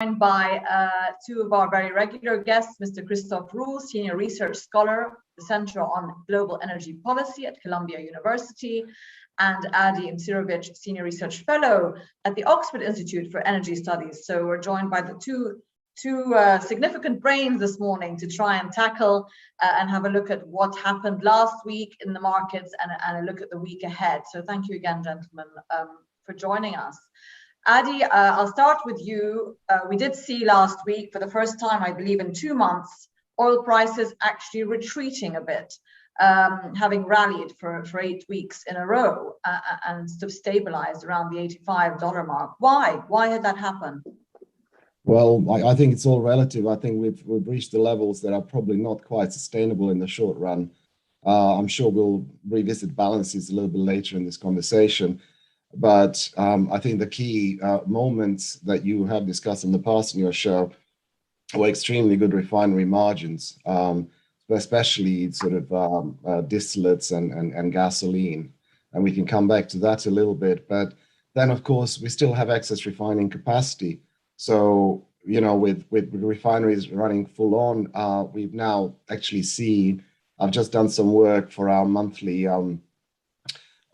Joined by two of our very regular guests, Mr. Christoph Ruhl, Senior Research Scholar, the Center on Global Energy Policy at Columbia University, and Adi Imsirovic, Senior Research Fellow at the Oxford Institute for Energy Studies. So we're joined by the two significant brains this morning to try and tackle and have a look at what happened last week in the markets and a look at the week ahead. So thank you again, gentlemen, for joining us. Adi, I'll start with you. We did see last week, for the first time, I believe, in 2 months, oil prices actually retreating a bit, having rallied for 8 weeks in a row and sort of stabilized around the $85 mark. Why? Why had that happened? Well, I think it's all relative. I think we've reached the levels that are probably not quite sustainable in the short run. I'm sure we'll revisit balances a little bit later in this conversation. But I think the key moments that you have discussed in the past in your show were extremely good refinery margins, especially sort of distillates and gasoline. And we can come back to that a little bit. But then, of course, we still have excess refining capacity. So, you know, with refineries running full on, we've now actually seen, I've just done some work for our monthly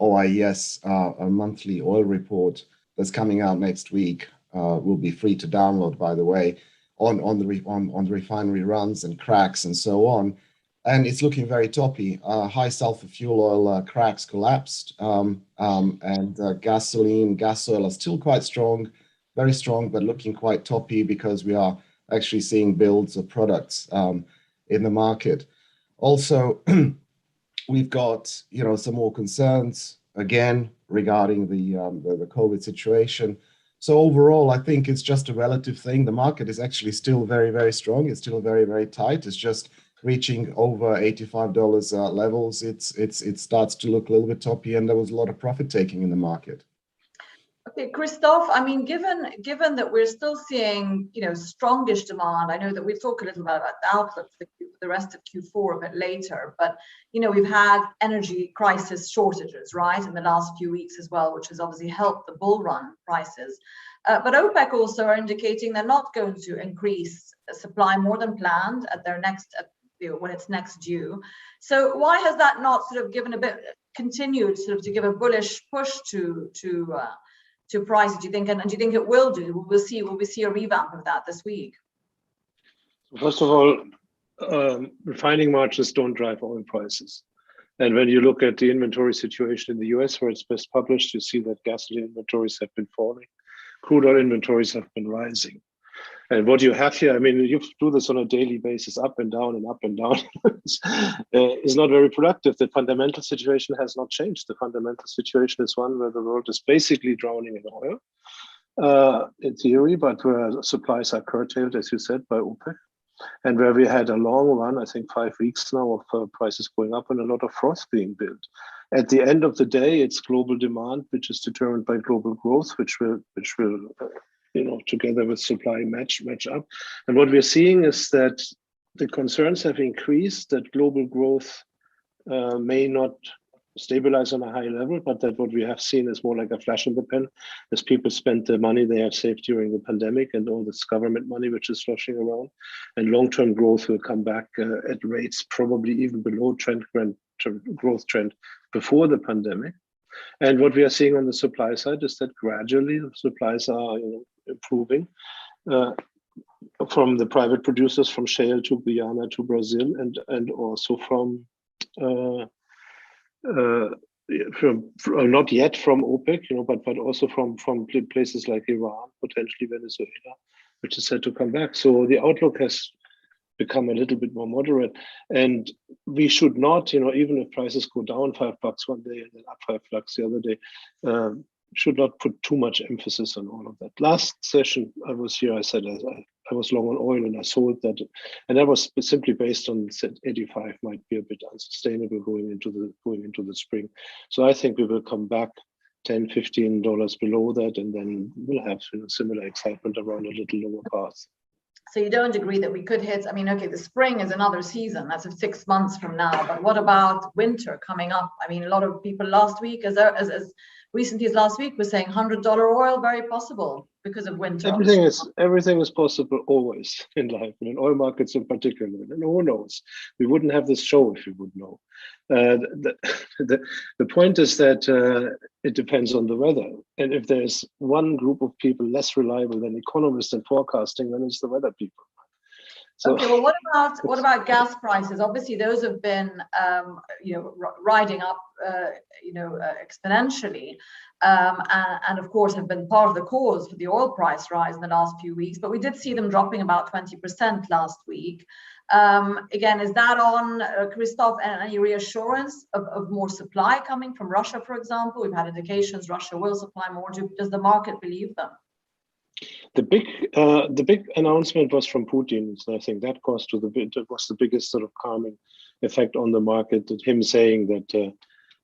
OIS, a monthly oil report that's coming out next week. Will be free to download, by the way, on the refinery runs and cracks and so on. And it's looking very toppy. High sulfur fuel oil cracks collapsed, and gasoline, gas oil are still quite strong, very strong, but looking quite toppy because we are actually seeing builds of products in the market. Also, we've got, you know, some more concerns again regarding the COVID situation. So overall, I think it's just a relative thing. The market is actually still very, very strong. It's still very, very tight. It's just reaching over $85 levels. It starts to look a little bit toppy, and there was a lot of profit taking in the market. Okay, Christoph, I mean, given that we're still seeing, you know, strongish demand, I know that we'll talk a little bit about the outlook for the rest of Q4 a bit later, but, you know, we've had energy crisis shortages, right, in the last few weeks as well, which has obviously helped the bull run prices. But OPEC also are indicating they're not going to increase supply more than planned at their next, when it's next due. So why has that not sort of given a bit, continued sort of to give a bullish push to prices, do you think, and do you think it will do? Will we see a revamp of that this week? First of all, refining margins don't drive oil prices. And when you look at the inventory situation in the US, where it's best published, you see that gasoline inventories have been falling. Crude oil inventories have been rising. And what you have here, I mean, you do this on a daily basis, up and down and up and down, is not very productive. The fundamental situation has not changed. The fundamental situation is one where the world is basically drowning in oil, in theory, but where supplies are curtailed, as you said, by OPEC. And where we had a long run, I think 5 weeks now, of prices going up and a lot of froth being built. At the end of the day, it's global demand, which is determined by global growth, which will you know, together with supply match up. And what we're seeing is that the concerns have increased, that global growth may not stabilize on a high level, but that what we have seen is more like a flash in the pan as people spend the money they have saved during the pandemic and all this government money which is sloshing around. And long-term growth will come back at rates probably even below growth trend before the pandemic. And what we are seeing on the supply side is that gradually the supplies are, you know, improving from the private producers, from shale to Guyana to Brazil, and also from not yet from OPEC, you know, but also from places like Iran, potentially Venezuela, which is said to come back. So the outlook has become a little bit more moderate, and we should not, you know, even if prices go down $5 one day and then up $5 the other day, should not put too much emphasis on all of that. Last session I was here, I said I was long on oil and I sold that, and that was simply based on said 85 might be a bit unsustainable going into the spring. So I think we will come back $10-15 below that, and then we'll have, you know, similar excitement around a little lower path. So you don't agree that we could hit, I mean, okay, the spring is another season, that's 6 months from now, but what about winter coming up? I mean, a lot of people last week, as recently as last week, we're saying $100 oil, very possible because of winter. Everything is possible always in life, and in oil markets in particular. And who knows? We wouldn't have this show if we would know. The point is that it depends on the weather. And if there's one group of people less reliable than economists and forecasting, then it's the weather people. So, okay, well, what about gas prices? Obviously, those have been, riding up, exponentially, and of course have been part of the cause for the oil price rise in the last few weeks. But we did see them dropping about 20% last week. Again, is that on, Christoph, any reassurance of more supply coming from Russia, for example? We've had indications Russia will supply more. Does the market believe them? The big announcement was from Putin. So I think that was the biggest sort of calming effect on the market. That him saying that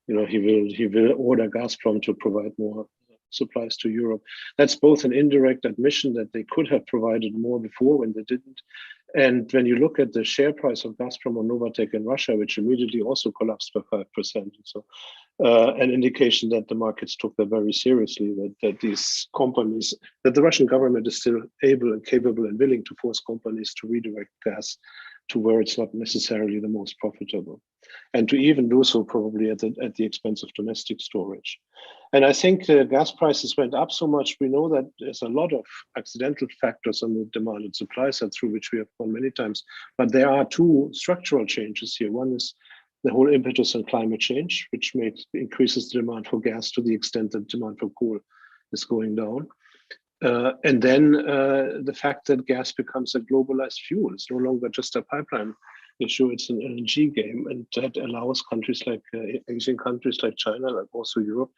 he will order Gazprom to provide more supplies to Europe. That's both an indirect admission that they could have provided more before when they didn't. And when you look at the share price of Gazprom or Novatek in Russia, which immediately also collapsed by 5%, so an indication that the markets took that very seriously, that these companies, that the Russian government is still able and capable and willing to force companies to redirect gas to where it's not necessarily the most profitable, and to even do so probably at the expense of domestic storage. And I think the gas prices went up so much. We know that there's a lot of accidental factors on the demand and supply side through which we have gone many times, but there are two structural changes here. One is the whole impetus on climate change, which increases the demand for gas to the extent that demand for coal is going down. And then the fact that gas becomes a globalized fuel. It's no longer just a pipeline issue, it's an LNG game. And that allows countries like Asian countries like China, like also Europe,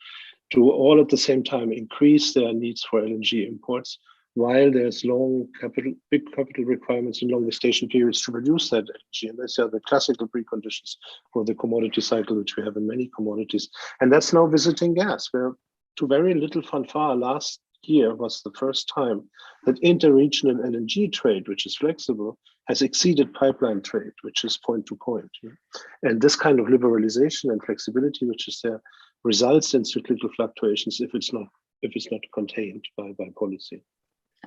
to all at the same time increase their needs for LNG imports, while there's big capital requirements and long gestation periods to produce that energy. And these are the classical preconditions for the commodity cycle, which we have in many commodities. And that's now visiting gas, where to very little fanfare last year was the first time that interregional LNG trade, which is flexible, has exceeded pipeline trade, which is point to point. And this kind of liberalization and flexibility, which is there, results in cyclical fluctuations if it's not contained by policy.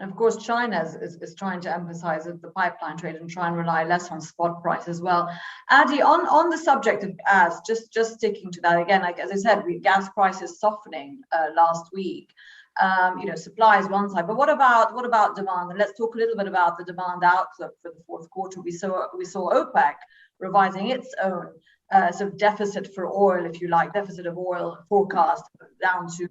And of course, China is trying to emphasize the pipeline trade and try and rely less on spot price as well. Adi, on the subject of gas, just sticking to that again, like as I said, gas prices softening last week. Supply is one side, but what about demand? And let's talk a little bit about the demand outlook for the fourth quarter. We saw OPEC revising its own sort of deficit for oil, if you like, deficit of oil forecast down to,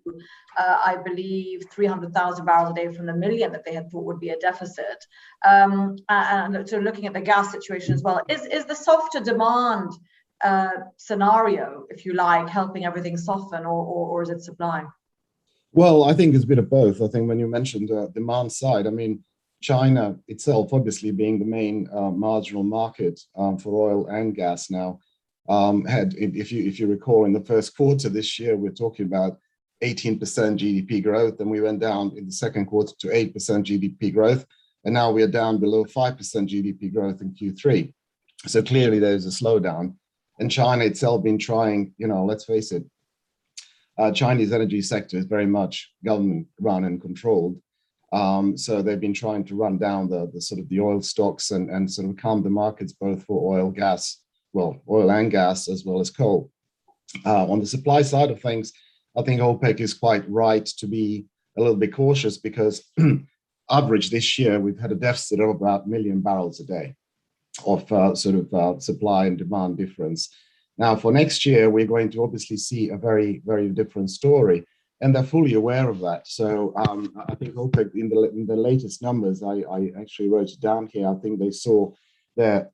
I believe, 300,000 barrels a day from the million that they had thought would be a deficit. And so looking at the gas situation as well, is the softer demand scenario, if you like, helping everything soften, or is it supply? Well, I think it's a bit of both. I think when you mentioned the demand side, I mean, China itself, obviously being the main marginal market for oil and gas now, had, if you recall, in the first quarter this year, we're talking about 18% GDP growth, and we went down in the second quarter to 8% GDP growth, and now we are down below 5% GDP growth in Q3. So clearly there's a slowdown. And China itself been trying, let's face it, Chinese energy sector is very much government run and controlled. So they've been trying to run down the sort of the oil stocks and sort of calm the markets both for oil and gas, as well as coal. On the supply side of things, I think OPEC is quite right to be a little bit cautious because average this year, we've had a deficit of about 1 million barrels a day of supply and demand difference. Now, for next year, we're going to obviously see a very, very different story, and they're fully aware of that. So I think OPEC, in the latest numbers, I actually wrote it down here. I think they saw that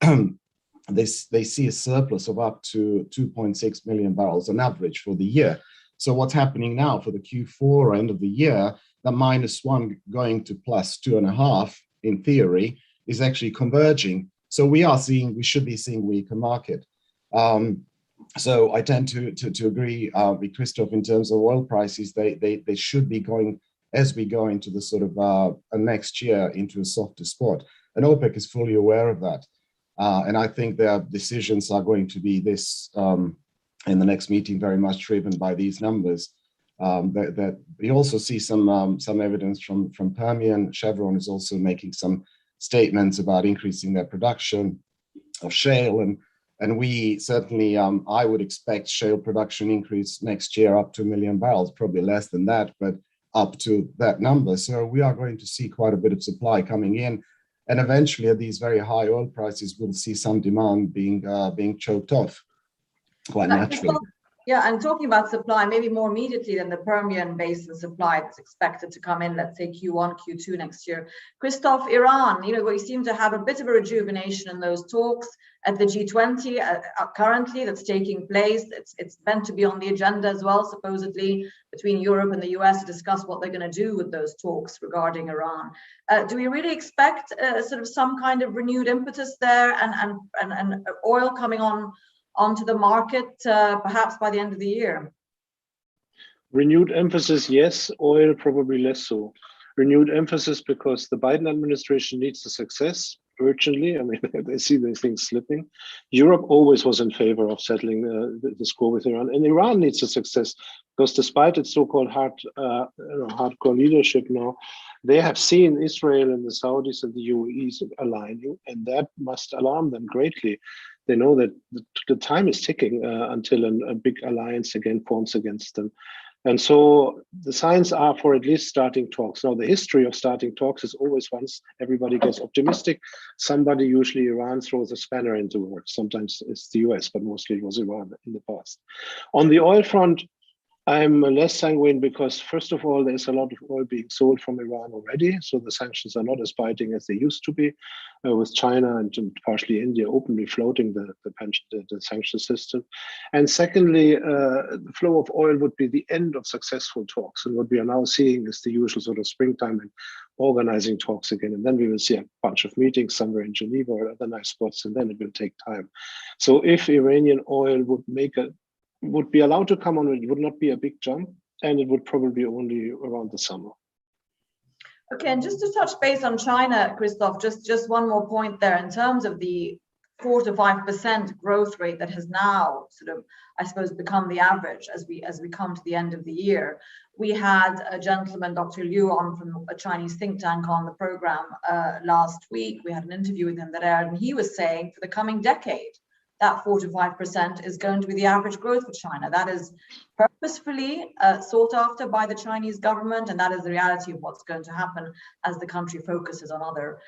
they see a surplus of up to 2.6 million barrels on average for the year. So what's happening now for the Q4 end of the year, the -1 going to +2.5 in theory is actually converging. So we should be seeing weaker market. So I tend to agree with Christoph in terms of oil prices. They should be going, as we go into the sort of next year, into a softer spot. And OPEC is fully aware of that. And I think their decisions are going to be this in the next meeting, very much driven by these numbers. that we also see some evidence from Permian. Chevron is also making some statements about increasing their production of shale, and we certainly, I would expect shale production increase next year up to 1 million barrels, probably less than that, but up to that number. So we are going to see quite a bit of supply coming in, and eventually at these very high oil prices, we'll see some demand being choked off quite naturally. Yeah, and talking about supply, maybe more immediately than the Permian Basin supply that's expected to come in, let's say Q1, Q2 next year. Christoph, Iran, we seem to have a bit of a rejuvenation in those talks at the G20 currently that's taking place. It's meant to be on the agenda as well, supposedly, between Europe and the US to discuss what they're going to do with those talks regarding Iran. Do we really expect sort of some kind of renewed impetus there and oil coming onto the market perhaps by the end of the year? Renewed emphasis, yes. Oil, probably less so. Renewed emphasis because the Biden administration needs a success urgently. I mean, they see these things slipping. Europe always was in favor of settling the score with Iran, and Iran needs a success because despite its so-called hardcore leadership now, they have seen Israel and the Saudis and the UAEs aligning, and that must alarm them greatly. They know that the time is ticking until a big alliance again forms against them. And so the signs are for at least starting talks. Now, the history of starting talks is always once everybody gets optimistic, somebody, usually Iran, throws a spanner into works. Sometimes it's the US, but mostly it was Iran in the past. On the oil front, I'm less sanguine because, first of all, there's a lot of oil being sold from Iran already. So the sanctions are not as biting as they used to be, with China and partially India openly floating the sanction system. And secondly, the flow of oil would be the end of successful talks. And what we are now seeing is the usual sort of springtime and organizing talks again. And then we will see a bunch of meetings somewhere in Geneva or other nice spots, and then it will take time. So if Iranian oil would be allowed to come on, it would not be a big jump, and it would probably only around the summer. Okay, and just to touch base on China, Christoph, just one more point there in terms of the 4 to 5% growth rate that has now sort of, I suppose, become the average as we come to the end of the year. We had a gentleman, Dr. Liu, on from a Chinese think tank on the program last week. We had an interview with him that aired, and he was saying for the coming decade, that 4 to 5% is going to be the average growth for China. That is purposefully sought after by the Chinese government, and that is the reality of what's going to happen as the country focuses on other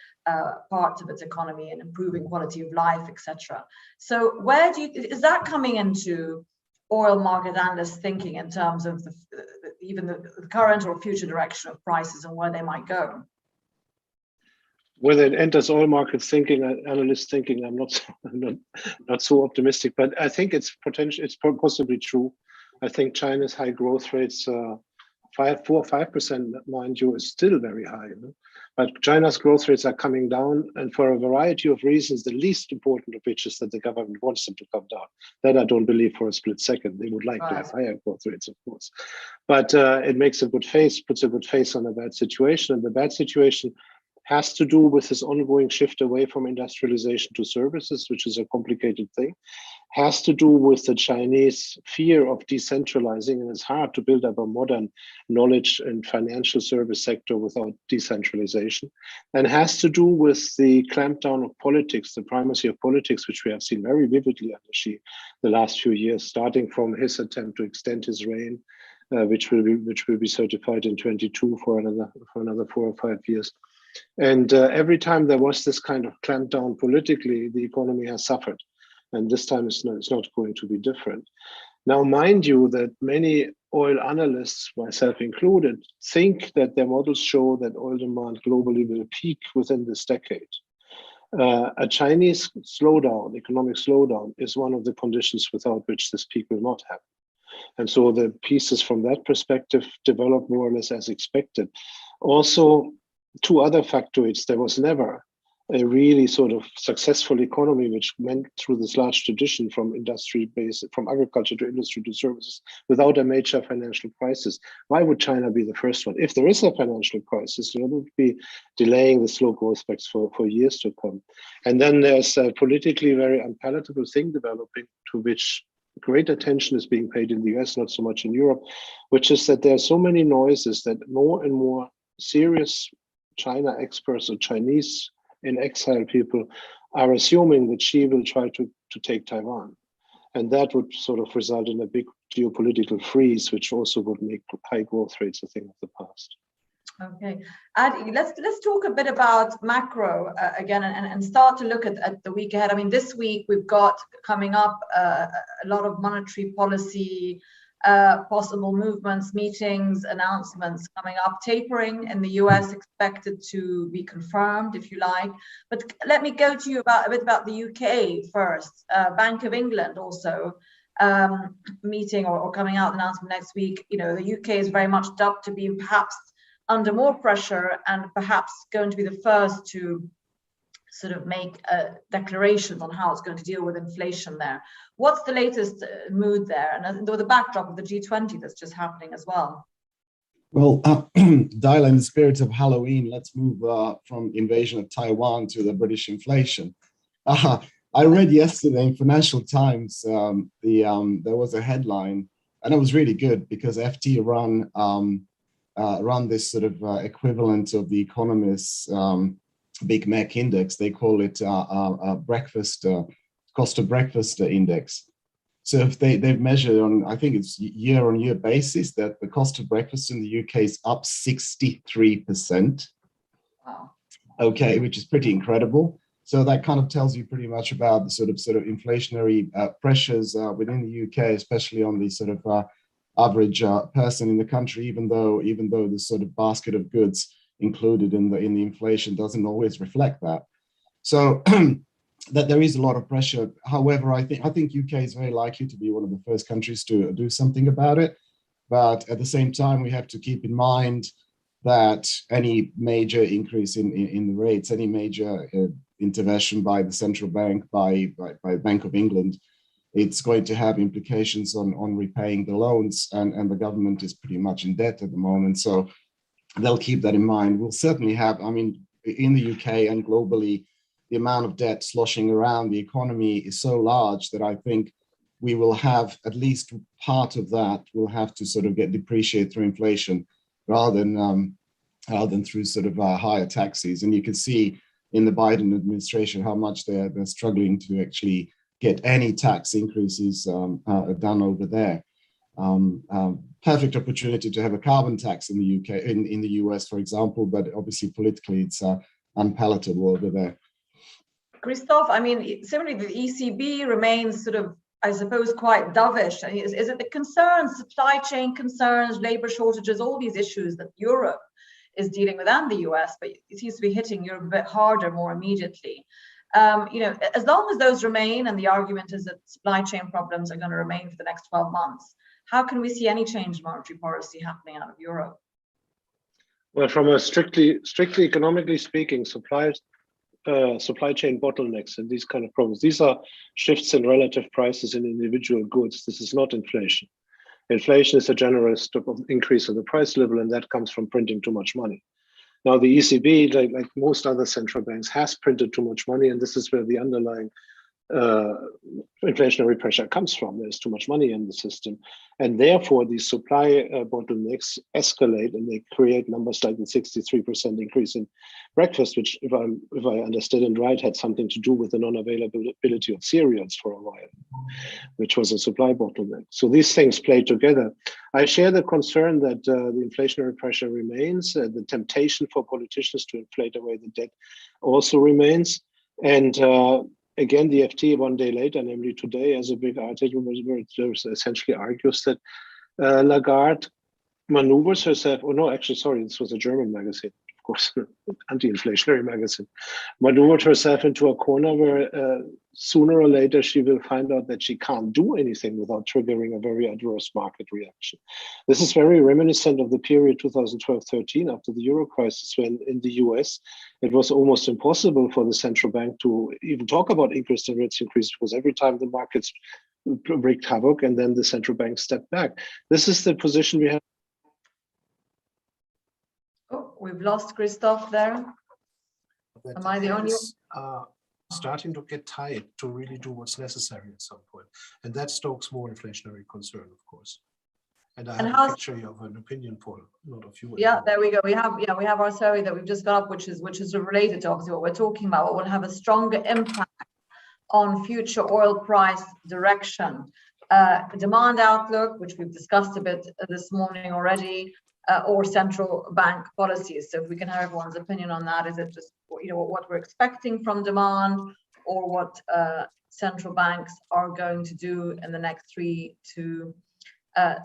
parts of its economy and improving quality of life, etc. So is that coming into oil market analysts' thinking in terms of even the current or future direction of prices and where they might go? Whether it enters oil markets thinking, analysts thinking, I'm not so optimistic, but I think it's possibly true. I think China's high growth rates, 4 or 5%, mind you, is still very high. But China's growth rates are coming down, and for a variety of reasons, the least important of which is that the government wants them to come down. That I don't believe for a split second. They would like to have higher growth rates, of course. But it makes a good face, puts a good face on a bad situation, and the bad situation has to do with this ongoing shift away from industrialization to services, which is a complicated thing, has to do with the Chinese fear of decentralizing, and it's hard to build up a modern knowledge and financial service sector without decentralization, and has to do with the clampdown of politics, the primacy of politics, which we have seen very vividly under Xi the last few years, starting from his attempt to extend his reign, which will be certified in 2022 for another 4 or 5 years. And every time there was this kind of clampdown politically, the economy has suffered. And this time it's not going to be different. Now, mind you that many oil analysts, myself included, think that their models show that oil demand globally will peak within this decade. A Chinese slowdown, economic slowdown, is one of the conditions without which this peak will not happen. And so the pieces from that perspective develop more or less as expected. Also, 2 other factoids: there was never a really sort of successful economy which went through this large tradition from from agriculture to industry to services without a major financial crisis. Why would China be the first one? If there is a financial crisis, it would be delaying the slow growth pace for years to come. And then there's a politically very unpalatable thing developing, to which great attention is being paid in the US, not so much in Europe, which is that there are so many noises that more and more serious China experts or Chinese in exile people are assuming that Xi will try to take Taiwan. And that would sort of result in a big geopolitical freeze, which also would make high growth rates a thing of the past. Okay, Adi, let's talk a bit about macro again and start to look at the week ahead. I mean, this week we've got coming up a lot of monetary policy, possible movements, meetings, announcements coming up. Tapering in the US expected to be confirmed, if you like. But let me go to you a bit about the UK first. Bank of England also meeting or coming out announcement next week. You know, the UK is very much dubbed to be perhaps under more pressure and perhaps going to be the first to sort of make declarations on how it's going to deal with inflation there. What's the latest mood there? And the backdrop of the G20 that's just happening as well. Well, Dial, in the spirit of Halloween, let's move from invasion of Taiwan to the British inflation. I read yesterday in Financial Times, there was a headline, and it was really good because FT run this sort of equivalent of the Economist's Big Mac index. They call it cost of breakfast index. So if they've measured on, I think it's year-on-year basis, that the cost of breakfast in the UK is up 63%. Wow. Okay, which is pretty incredible. So that kind of tells you pretty much about the sort of inflationary pressures within the UK, especially on the sort of average person in the country, even though the sort of basket of goods included in the inflation doesn't always reflect that. So that there is a lot of pressure. However, I think UK is very likely to be one of the first countries to do something about it. But at the same time, we have to keep in mind that any major increase in the rates, any major intervention by the central bank, by Bank of England, it's going to have implications on repaying the loans, and the government is pretty much in debt at the moment. So they'll keep that in mind. We'll certainly have, I mean, in the UK and globally, the amount of debt sloshing around the economy is so large that I think we will have at least part of that will have to sort of get depreciated through inflation rather than through sort of higher taxes. And you can see in the Biden administration how much they're struggling to actually get any tax increases done over there. Perfect opportunity to have a carbon tax in the UK, in the US, for example, but obviously politically it's unpalatable over there. Christoph, I mean, similarly, the ECB remains sort of, I suppose, quite dovish. I mean, is it the concerns, supply chain concerns, labor shortages, all these issues that Europe is dealing with and the US, but it seems to be hitting Europe a bit harder, more immediately. You know, as long as those remain, and the argument is that supply chain problems are going to remain for the next 12 months, how can we see any change in monetary policy happening out of Europe? Well, from a strictly economically speaking, supply chain bottlenecks and these kind of problems, these are shifts in relative prices in individual goods. This is not inflation. Inflation is a general increase of the price level, and that comes from printing too much money. Now, the ECB, like most other central banks, has printed too much money, and this is where the underlying inflationary pressure comes from. There's too much money in the system, and therefore these supply bottlenecks escalate, and they create numbers like the 63% increase in breakfast, which, if I understood it right, had something to do with the non-availability of cereals for a while, which was a supply bottleneck. So these things play together. I share the concern that the inflationary pressure remains. The temptation for politicians to inflate away the debt also remains, and again, the FT 1 day later, namely today, has a big article where it essentially argues that Lagarde maneuvers herself, this was a German magazine, of course, anti-inflationary magazine, maneuvered herself into a corner where sooner or later she will find out that she can't do anything without triggering a very adverse market reaction. This is very reminiscent of the period 2012-13 after the Euro crisis, when in the US, it was almost impossible for the central bank to even talk about interest rates increase, because every time the markets wreaked havoc and then the central bank stepped back. This is the position we have. Oh, we've lost Christoph there. Am I the only one? starting to get tight to really do what's necessary at some point. And that stokes more inflationary concern, of course. And I have a picture here of an opinion poll, not of you. Yeah, there we go. We have our survey that we've just got up, which is related to obviously what we're talking about. What will have a stronger impact on future oil price direction, demand outlook, which we've discussed a bit this morning already, or central bank policies. So if we can have everyone's opinion on that, is it just what we're expecting from demand, or what central banks are going to do in the next 3 to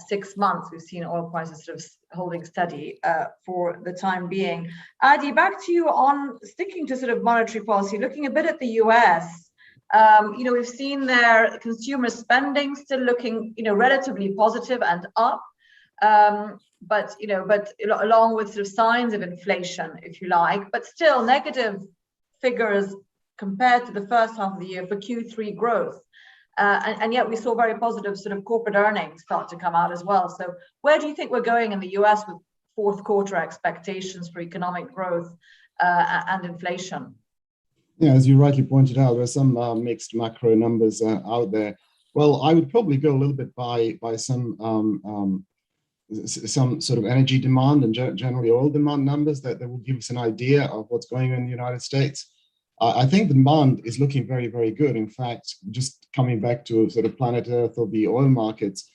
6 months? We've seen oil prices sort of holding steady for the time being. Adi, back to you on sticking to sort of monetary policy, looking a bit at the US. We've seen their consumer spending still looking, relatively positive and up, but along with sort of signs of inflation, if you like, but still negative figures compared to the first half of the year for Q3 growth. And yet we saw very positive sort of corporate earnings start to come out as well. So where do you think we're going in the US with fourth quarter expectations for economic growth and inflation? Yeah, as you rightly pointed out, there are some mixed macro numbers out there. Well, I would probably go a little bit by some sort of energy demand and generally oil demand numbers that will give us an idea of what's going on in the United States. I think demand is looking very, very good. In fact, just coming back to sort of planet Earth or the oil markets,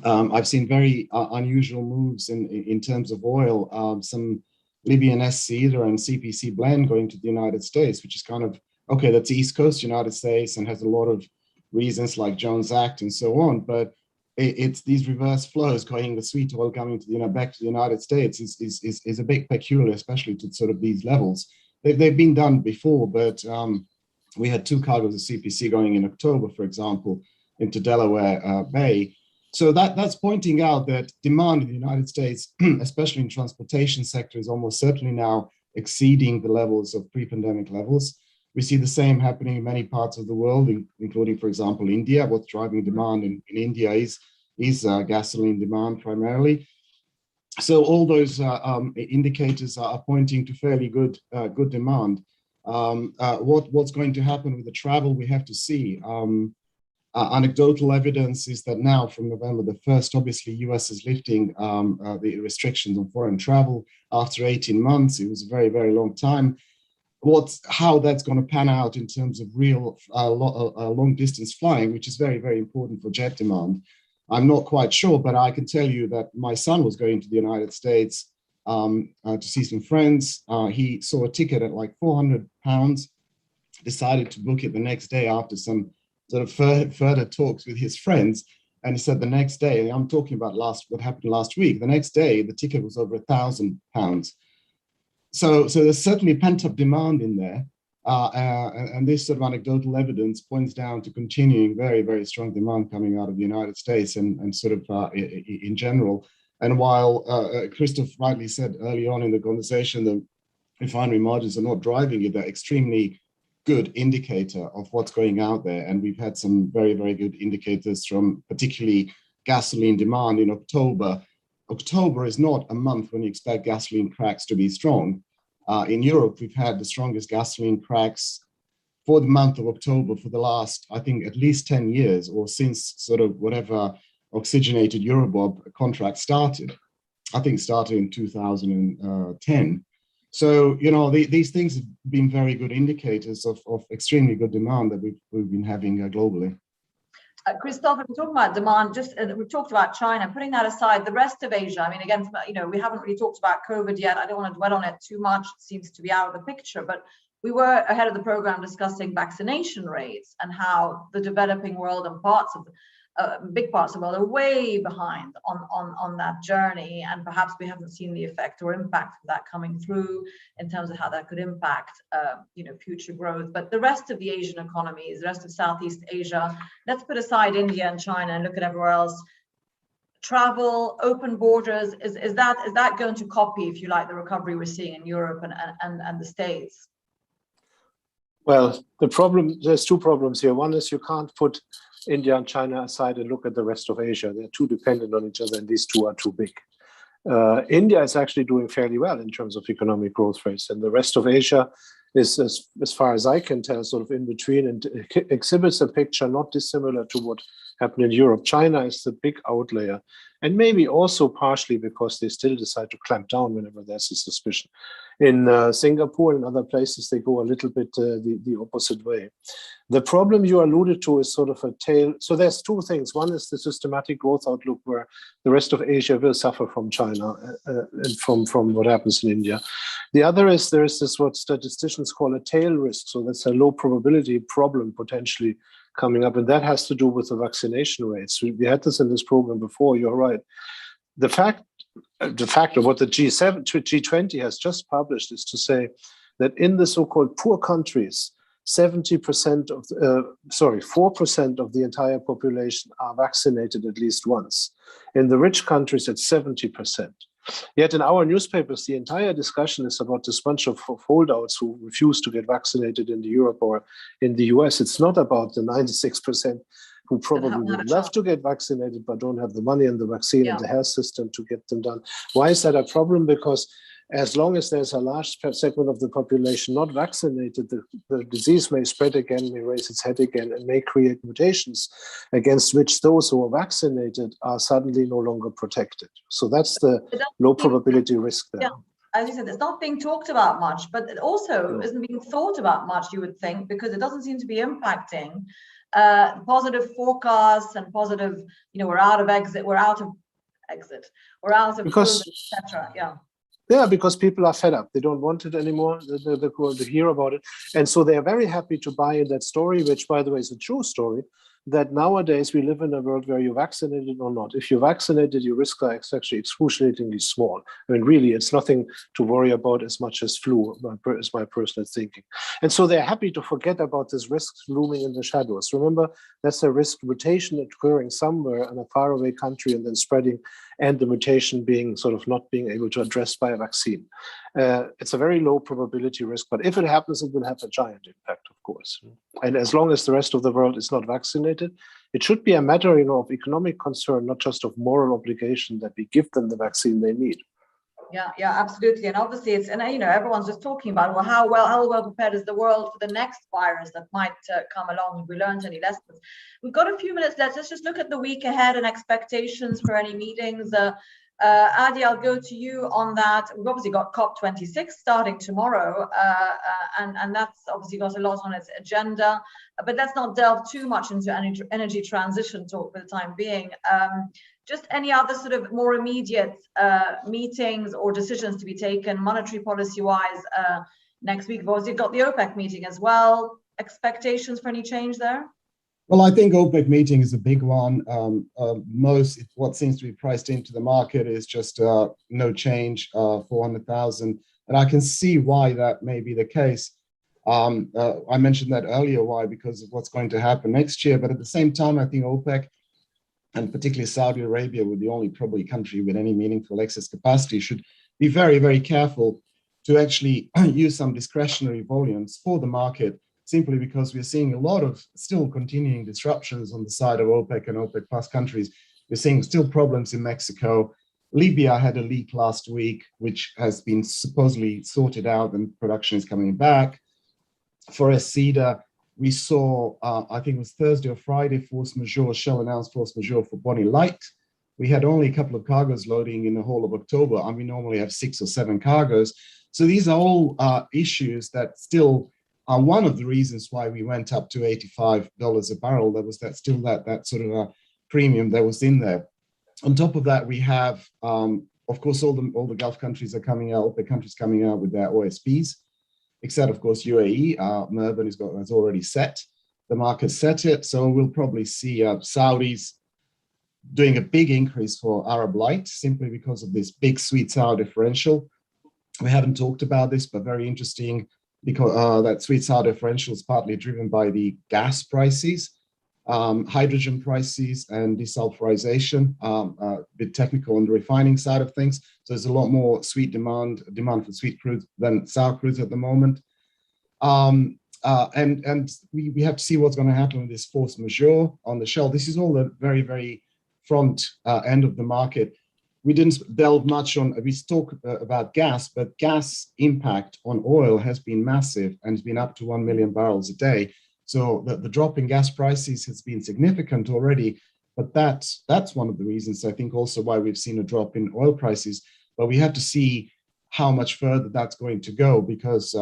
I've seen very unusual moves in terms of oil. Some Libyan Either and CPC blend going to the United States, which is kind of, okay, that's East Coast United States and has a lot of reasons like Jones Act and so on. But it's these reverse flows going, the sweet oil coming to back to the United States is a bit peculiar, especially to sort of these levels. They've been done before, but we had 2 cargoes of CPC going in October, for example, into Delaware Bay. So that's pointing out that demand in the United States, especially in transportation sector, is almost certainly now exceeding the levels of pre-pandemic levels. We see the same happening in many parts of the world, including, for example, India. What's driving demand in India is gasoline demand primarily. So all those indicators are pointing to fairly good demand. What's going to happen with the travel, we have to see. Anecdotal evidence is that now from November the 1st, obviously US is lifting the restrictions on foreign travel after 18 months. It was a very, very long time. How that's going to pan out in terms of real long distance flying, which is very, very important for jet demand, I'm not quite sure, but I can tell you that my son was going to the United States to see some friends. He saw a ticket at like £400, decided to book it the next day after some sort of further talks with his friends. And he said the next day, and I'm talking about what happened last week, the next day, the ticket was over £1,000. So there's certainly pent-up demand in there. And this sort of anecdotal evidence points down to continuing very, very strong demand coming out of the United States and sort of in general. And while Christoph rightly said early on in the conversation that refinery margins are not driving it, they're extremely good indicator of what's going out there. And we've had some very, very good indicators from particularly gasoline demand in October. October is not a month when you expect gasoline cracks to be strong. In Europe, we've had the strongest gasoline cracks for the month of October for the last, I think, at least 10 years, or since sort of whatever oxygenated Eurobob contract started. I think started in 2010. So, these things have been very good indicators of extremely good demand that we've been having globally. Christoph, we're talking about demand, we've talked about China, putting that aside, the rest of Asia, I mean, again, we haven't really talked about COVID yet. I don't want to dwell on it too much. It seems to be out of the picture, but we were ahead of the program discussing vaccination rates and how the developing world and big parts of the world are way behind on that journey. And perhaps we haven't seen the effect or impact of that coming through in terms of how that could impact, future growth. But the rest of the Asian economies, the rest of Southeast Asia, let's put aside India and China and look at everywhere else. Travel, open borders, is that going to copy, if you like, the recovery we're seeing in Europe and the States? Well, there's 2 problems here. One is you can't put India and China aside and look at the rest of Asia. They're too dependent on each other, and these 2 are too big. India is actually doing fairly well in terms of economic growth rates, and the rest of Asia is, as far as I can tell, sort of in between, and exhibits a picture not dissimilar to what happened in Europe. China is the big outlier, and maybe also partially because they still decide to clamp down whenever there's a suspicion. In Singapore and other places, they go a little bit the opposite way. The problem you alluded to is sort of a tail. So there's two things. One is the systematic growth outlook, where the rest of Asia will suffer from China and from what happens in India. The other is there is this what statisticians call a tail risk. So that's a low probability problem potentially coming up, and that has to do with the vaccination rates. We had this in this program before. You're right. The fact of what the G20 has just published is to say that in the so-called poor countries, 4% of the entire population are vaccinated at least once. In the rich countries, it's 70%. Yet in our newspapers, the entire discussion is about this bunch of holdouts who refuse to get vaccinated in Europe or in the US. It's not about the 96% who probably would love to get vaccinated but don't have the money and the vaccine and the health system to get them done. Why is that a problem? Because as long as there's a large segment of the population not vaccinated, the disease may spread again, may raise its head again, and may create mutations against which those who are vaccinated are suddenly no longer protected. So that's the low probability risk there. Yeah. As you said, it's not being talked about much, but it also isn't being thought about much, you would think, because it doesn't seem to be impacting positive forecasts and positive, we're out of COVID, etc. Yeah, because people are fed up. They don't want it anymore. They're going to hear about it. And so they are very happy to buy in that story, which, by the way, is a true story, that nowadays we live in a world where you're vaccinated or not. If you're vaccinated, your risks are actually excruciatingly small. I mean, really, it's nothing to worry about as much as flu, is my personal thinking. And so they're happy to forget about this risk looming in the shadows. Remember, that's a risk mutation occurring somewhere in a faraway country and then spreading, and the mutation being sort of not being able to address by a vaccine. It's a very low probability risk, but if it happens, it will have a giant impact, of course. And as long as the rest of the world is not vaccinated, it should be a matter, of economic concern, not just of moral obligation, that we give them the vaccine they need. Yeah, absolutely. And obviously it's, and everyone's just talking about, well, how well prepared is the world for the next virus that might come along? Have we learned any lessons? We've got a few minutes left. Let's just look at the week ahead and expectations for any meetings. Adi, I'll go to you on that. We've obviously got COP26 starting tomorrow, and that's obviously got a lot on its agenda, but let's not delve too much into energy transition talk for the time being. Just any other sort of more immediate meetings or decisions to be taken monetary policy-wise next week? We've also got the OPEC meeting as well. Expectations for any change there? Well, I think OPEC meeting is a big one. What seems to be priced into the market is just no change, 400,000. And I can see why that may be the case. I mentioned that earlier, why? Because of what's going to happen next year. But at the same time, I think OPEC, and particularly Saudi Arabia, with the only probably country with any meaningful excess capacity, should be very, very careful to actually use some discretionary volumes for the market, simply because we're seeing a lot of still continuing disruptions on the side of OPEC and OPEC plus countries. We're seeing still problems in Mexico. Libya had a leak last week, which has been supposedly sorted out and production is coming back. For Cedar, we saw, I think it was Thursday or Friday, force majeure, Shell announced force majeure for Bonnie Light. We had only a couple of cargoes loading in the whole of October, and we normally have 6 or 7 cargoes. So these are all issues that still are one of the reasons why we went up to $85 a barrel. There was that sort of a premium that was in there. On top of that, we have, of course, all the Gulf countries are coming out, OPEC countries coming out with their OSPs, except, of course, UAE. Murban has already set. The market set it. So we'll probably see Saudis doing a big increase for Arab Light, simply because of this big sweet sour differential. We haven't talked about this, but very interesting, because that sweet sour differential is partly driven by the gas prices, hydrogen prices, and desulfurization, a bit technical on the refining side of things. So there's a lot more sweet demand for sweet crude than sour crudes at the moment. And we have to see what's going to happen with this force majeure on the Shell. This is all the very, very front end of the market. we didn't delve much on, we talk about gas, but gas impact on oil has been massive and it's been up to 1 million barrels a day. So the drop in gas prices has been significant already, but that's one of the reasons I think also why we've seen a drop in oil prices. But we have to see how much further that's going to go, because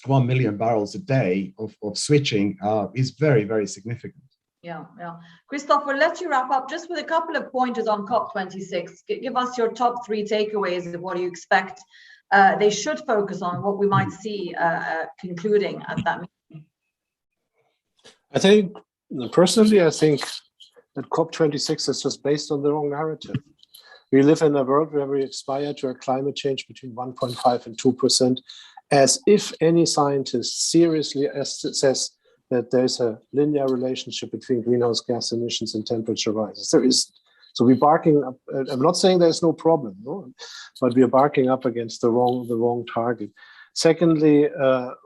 1 million barrels a day of switching is very, very significant. Yeah. Christoph, we'll let you wrap up just with a couple of pointers on COP26. Give us your top 3 takeaways of what you expect they should focus on, what we might see concluding at that meeting. I think, personally, I think that COP26 is just based on the wrong narrative. We live in a world where we aspire to a climate change between 1.5 and 2%, as if any scientist seriously says that there's a linear relationship between greenhouse gas emissions and temperature rises. There is. So we're barking up. I'm not saying there's no problem, no, but we are barking up against the wrong target. Secondly,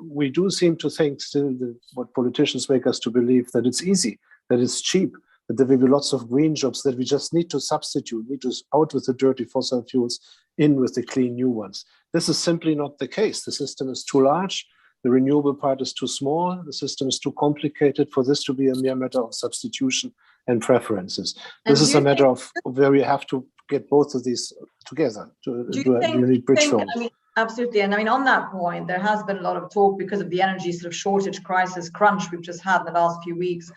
we do seem to think still that what politicians make us to believe, that it's easy, that it's cheap, that there will be lots of green jobs, that we just need to substitute, need to out with the dirty fossil fuels, in with the clean new ones. This is simply not the case. The system is too large. The renewable part is too small. The system is too complicated for this to be a mere matter of substitution and preferences. This is a matter of where we have to get both of these together to do a unique bridge film. Absolutely. And I mean, on that point, there has been a lot of talk because of the energy sort of shortage crisis crunch we've just had in the last few weeks.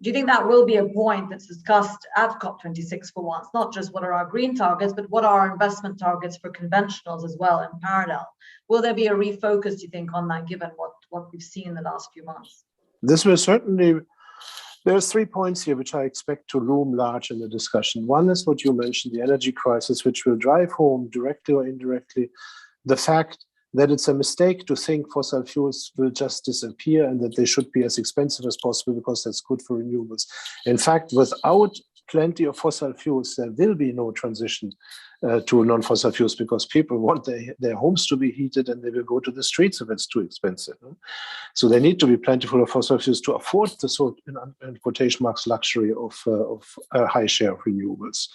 Do you think that will be a point that's discussed at COP26 for once? Not just what are our green targets, but what are our investment targets for conventionals as well in parallel? Will there be a refocus, do you think, on that, given what we've seen in the last few months? This will certainly, there's 3 points here which I expect to loom large in the discussion. One is what you mentioned, the energy crisis, which will drive home directly or indirectly the fact that it's a mistake to think fossil fuels will just disappear and that they should be as expensive as possible because that's good for renewables. In fact, without plenty of fossil fuels, there will be no transition to non-fossil fuels, because people want their homes to be heated and they will go to the streets if it's too expensive. So there need to be plentiful of fossil fuels to afford the sort, in quotation marks, luxury of a high share of renewables.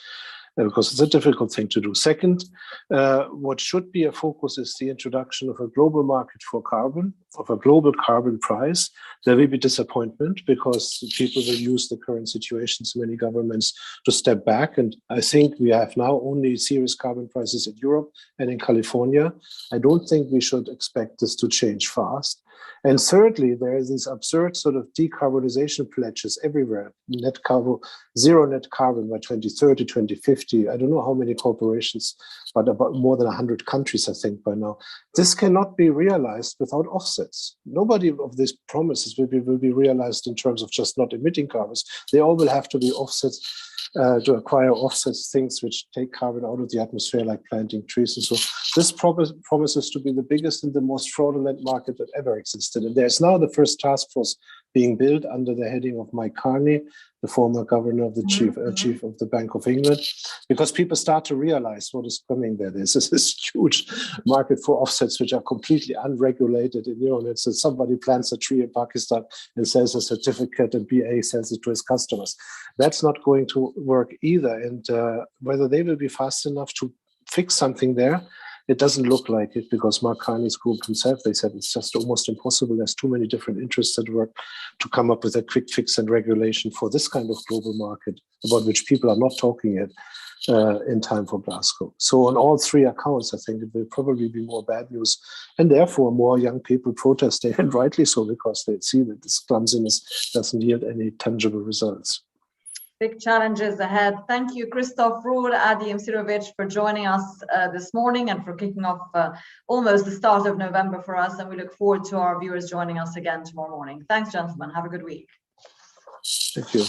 Because it's a difficult thing to do. Second, what should be a focus is the introduction of a global market for carbon, of a global carbon price. There will be disappointment because people will use the current situations, many governments, to step back. And I think we have now only serious carbon prices in Europe and in California. I don't think we should expect this to change fast. And thirdly, there is these absurd sort of decarbonization pledges everywhere. Zero net carbon by 2030, 2050. I don't know how many corporations, but about more than 100 countries, I think, by now. This cannot be realized without offsets. Nobody of these promises will be realized in terms of just not emitting carbons. They all will have to be offsets. To acquire offsets, things which take carbon out of the atmosphere, like planting trees. And so this promises to be the biggest and the most fraudulent market that ever existed. And there's now the first task force being built under the heading of Mike Carney, the former governor of the chief of the Bank of England, because people start to realize what is coming there. There's this huge market for offsets which are completely unregulated. And, it's that somebody plants a tree in Pakistan and sells a certificate, and BA sells it to his customers. That's not going to work either. And whether they will be fast enough to fix something there, it doesn't look like it, because Mark Carney's group himself, they said it's just almost impossible. There's too many different interests at work to come up with a quick fix and regulation for this kind of global market, about which people are not talking yet in time for Glasgow. So on all 3 accounts, I think it will probably be more bad news, and therefore more young people protesting, and rightly so, because they see that this clumsiness doesn't yield any tangible results. Big challenges ahead. Thank you, Christoph Ruhl, Adi Imsirovic, for joining us this morning and for kicking off almost the start of November for us. And we look forward to our viewers joining us again tomorrow morning. Thanks, gentlemen. Have a good week. Thank you.